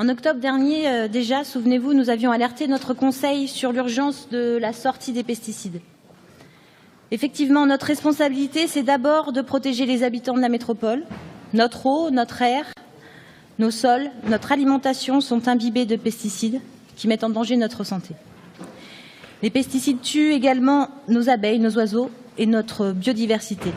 En octobre dernier, déjà, souvenez-vous, nous avions alerté notre Conseil sur l'urgence de la sortie des pesticides. Effectivement, notre responsabilité, c'est d'abord de protéger les habitants de la métropole. Notre eau, notre air, nos sols, notre alimentation sont imbibés de pesticides qui mettent en danger notre santé. Les pesticides tuent également nos abeilles, nos oiseaux et notre biodiversité.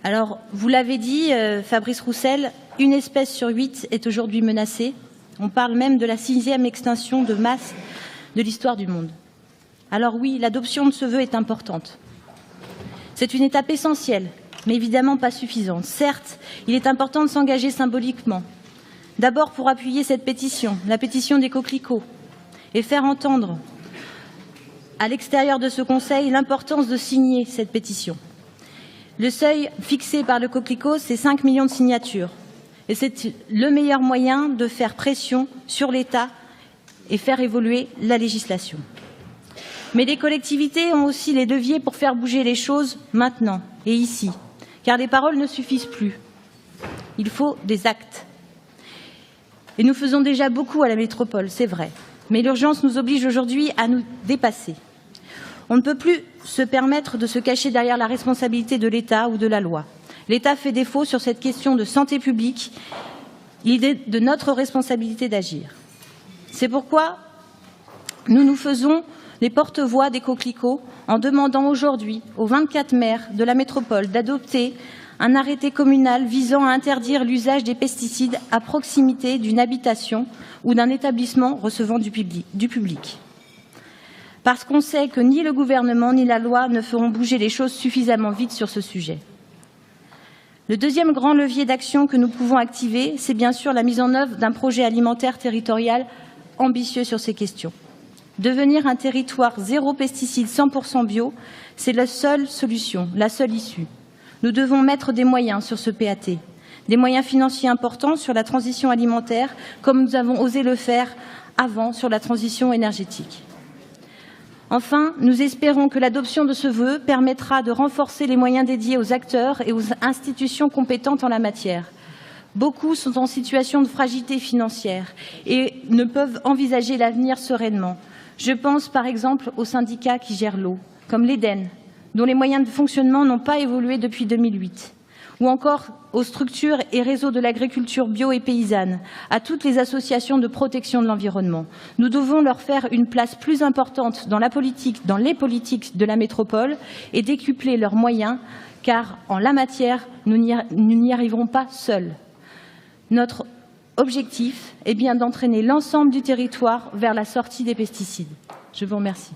Alors, vous l'avez dit, Fabrice Roussel, une espèce sur 8 est aujourd'hui menacée. On parle même de la 6e extinction de masse de l'histoire du monde. Alors oui, l'adoption de ce vœu est importante. C'est une étape essentielle, mais évidemment pas suffisante. Certes, il est important de s'engager symboliquement. D'abord pour appuyer cette pétition, la pétition des coquelicots, et faire entendre à l'extérieur de ce Conseil l'importance de signer cette pétition. Le seuil fixé par le coquelicot, c'est 5 millions de signatures. Et c'est le meilleur moyen de faire pression sur l'État et faire évoluer la législation. Mais les collectivités ont aussi les leviers pour faire bouger les choses maintenant et ici, car les paroles ne suffisent plus. Il faut des actes. Et nous faisons déjà beaucoup à la métropole, c'est vrai. Mais l'urgence nous oblige aujourd'hui à nous dépasser. On ne peut plus se permettre de se cacher derrière la responsabilité de l'État ou de la loi. L'État fait défaut sur cette question de santé publique. Il est de notre responsabilité d'agir. C'est pourquoi nous nous faisons les porte-voix des coquelicots en demandant aujourd'hui aux 24 maires de la métropole d'adopter un arrêté communal visant à interdire l'usage des pesticides à proximité d'une habitation ou d'un établissement recevant du public. Parce qu'on sait que ni le gouvernement ni la loi ne feront bouger les choses suffisamment vite sur ce sujet. Le deuxième grand levier d'action que nous pouvons activer, c'est bien sûr la mise en œuvre d'un projet alimentaire territorial ambitieux sur ces questions. Devenir un territoire zéro pesticide 100% bio, c'est la seule solution, la seule issue. Nous devons mettre des moyens sur ce PAT, des moyens financiers importants sur la transition alimentaire, comme nous avons osé le faire avant sur la transition énergétique. Enfin, nous espérons que l'adoption de ce vœu permettra de renforcer les moyens dédiés aux acteurs et aux institutions compétentes en la matière. Beaucoup sont en situation de fragilité financière et ne peuvent envisager l'avenir sereinement. Je pense par exemple aux syndicats qui gèrent l'eau, comme l'Eden, dont les moyens de fonctionnement n'ont pas évolué depuis 2008, ou encore aux structures et réseaux de l'agriculture bio et paysanne, à toutes les associations de protection de l'environnement. Nous devons leur faire une place plus importante dans les politiques de la métropole et décupler leurs moyens, car en la matière, nous n'y arriverons pas seuls. Notre objectif est bien d'entraîner l'ensemble du territoire vers la sortie des pesticides. Je vous remercie.